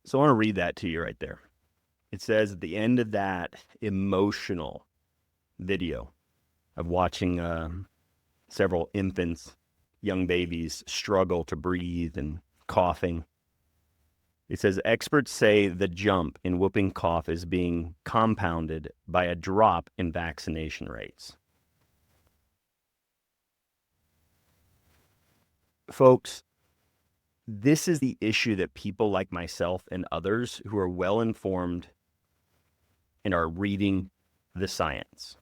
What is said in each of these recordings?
So I want to read that to you right there. It says at the end of that emotional video of watching several infants, young babies struggle to breathe and coughing. It says experts say the jump in whooping cough is being compounded by a drop in vaccination rates. Folks, this is the issue that people like myself and others who are well informed and are reading the science.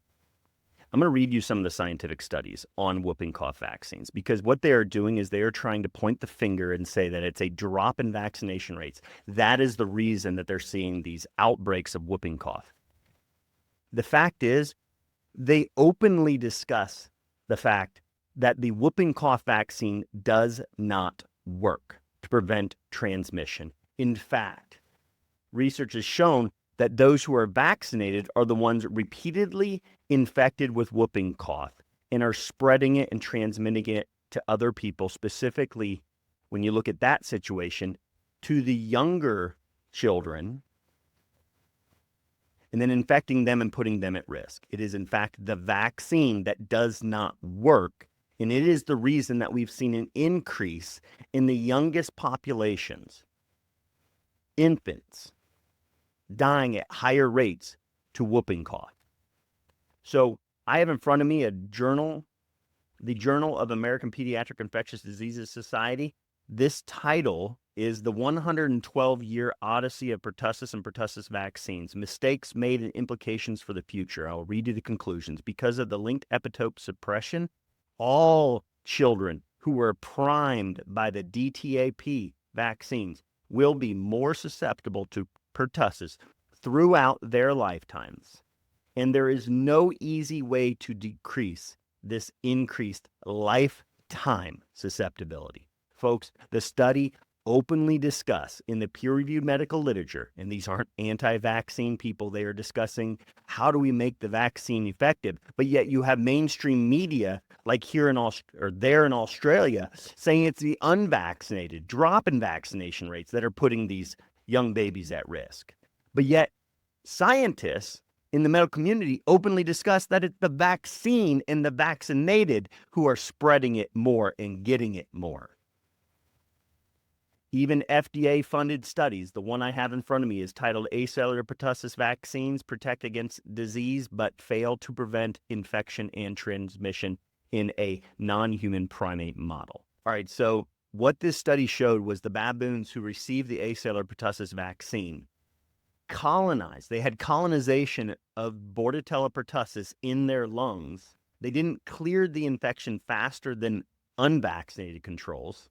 I'm going to read you some of the scientific studies on whooping cough vaccines, because what they are doing is they are trying to point the finger and say that it's a drop in vaccination rates. That is the reason that they're seeing these outbreaks of whooping cough. The fact is, they openly discuss the fact that the whooping cough vaccine does not work to prevent transmission. In fact, research has shown that those who are vaccinated are the ones repeatedly infected with whooping cough and are spreading it and transmitting it to other people, specifically when you look at that situation, to the younger children, and then infecting them and putting them at risk. It is, in fact, the vaccine that does not work, and it is the reason that we've seen an increase in the youngest populations, infants, dying at higher rates to whooping cough. So I have in front of me a journal, the Journal of American Pediatric Infectious Diseases Society. This title is The 112-Year Odyssey of Pertussis and Pertussis Vaccines, Mistakes Made and Implications for the Future. I'll read you the conclusions. Because of the linked epitope suppression, all children who were primed by the DTaP vaccines will be more susceptible to pertussis throughout their lifetimes. And there is no easy way to decrease this increased lifetime susceptibility. Folks, the study openly discuss in the peer-reviewed medical literature, and these aren't anti-vaccine people, they are discussing how do we make the vaccine effective, but yet you have mainstream media like here in there in Australia saying it's the unvaccinated, drop in vaccination rates that are putting these young babies at risk. But yet scientists in the medical community openly discuss that it's the vaccine and the vaccinated who are spreading it more and getting it more. Even FDA-funded studies, the one I have in front of me is titled Acellular Pertussis Vaccines Protect Against Disease but Fail to Prevent Infection and Transmission in a Non-Human Primate Model. All right, so what this study showed was the baboons who received the acellular pertussis vaccine colonized. They had colonization of Bordetella pertussis in their lungs. They didn't clear the infection faster than unvaccinated controls.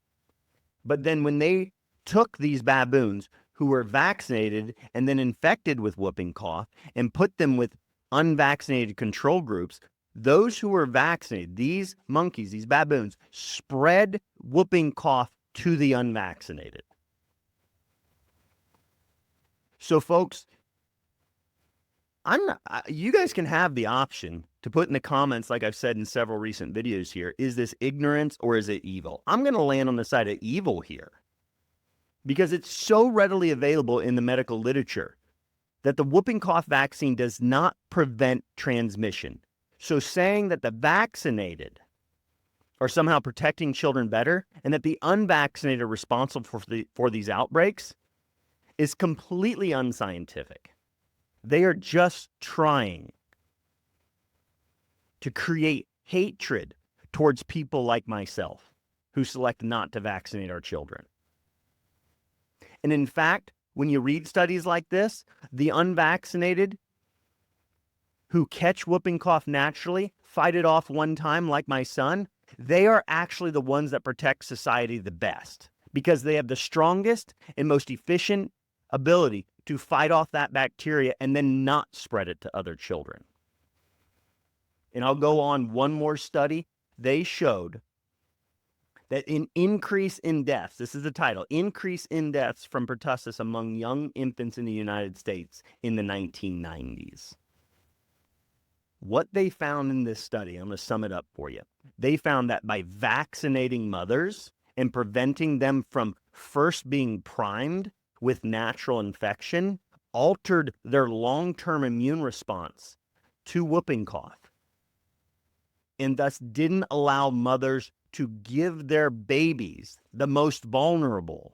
But then when they took these baboons who were vaccinated and then infected with whooping cough and put them with unvaccinated control groups, those who were vaccinated, these monkeys, these baboons, spread whooping cough to the unvaccinated. So folks, you guys can have the option to put in the comments, like I've said in several recent videos here, is this ignorance or is it evil? I'm going to land on the side of evil here because it's so readily available in the medical literature that the whooping cough vaccine does not prevent transmission. So saying that the vaccinated are somehow protecting children better and that the unvaccinated are responsible for these outbreaks is completely unscientific. They are just trying to create hatred towards people like myself who select not to vaccinate our children. And in fact, when you read studies like this, the unvaccinated who catch whooping cough naturally, fight it off one time like my son, they are actually the ones that protect society the best because they have the strongest and most efficient ability to fight off that bacteria and then not spread it to other children. And I'll go on one more study. They showed that an increase in deaths, this is the title, increase in deaths from pertussis among young infants in the United States in the 1990s. What they found in this study, I'm going to sum it up for you. They found that by vaccinating mothers and preventing them from first being primed with natural infection altered their long-term immune response to whooping cough, and thus didn't allow mothers to give their babies, the most vulnerable,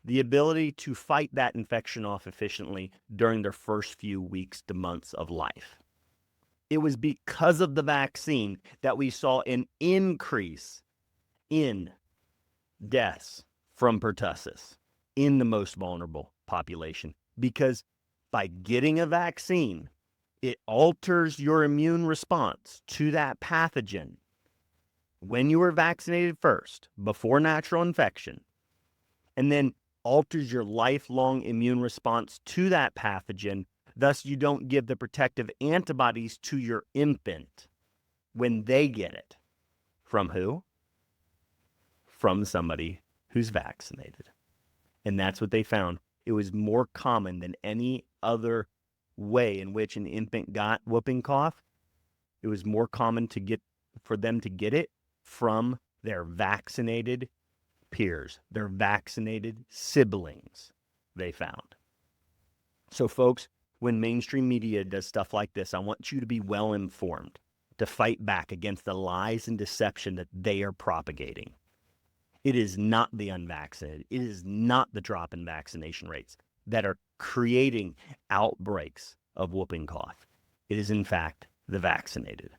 the ability to fight that infection off efficiently during their first few weeks to months of life. It was because of the vaccine that we saw an increase in deaths from pertussis in the most vulnerable population, because by getting a vaccine, it alters your immune response to that pathogen when you were vaccinated first, before natural infection, and then alters your lifelong immune response to that pathogen. Thus, you don't give the protective antibodies to your infant when they get it. From who? From somebody who's vaccinated. And that's what they found. It was more common than any other way in which an infant got whooping cough. It was more common for them to get it from their vaccinated peers, their vaccinated siblings, they found. So folks, when mainstream media does stuff like this, I want you to be well informed, to fight back against the lies and deception that they are propagating. It is not the unvaccinated, it is not the drop in vaccination rates that are creating outbreaks of whooping cough. It is in fact the vaccinated.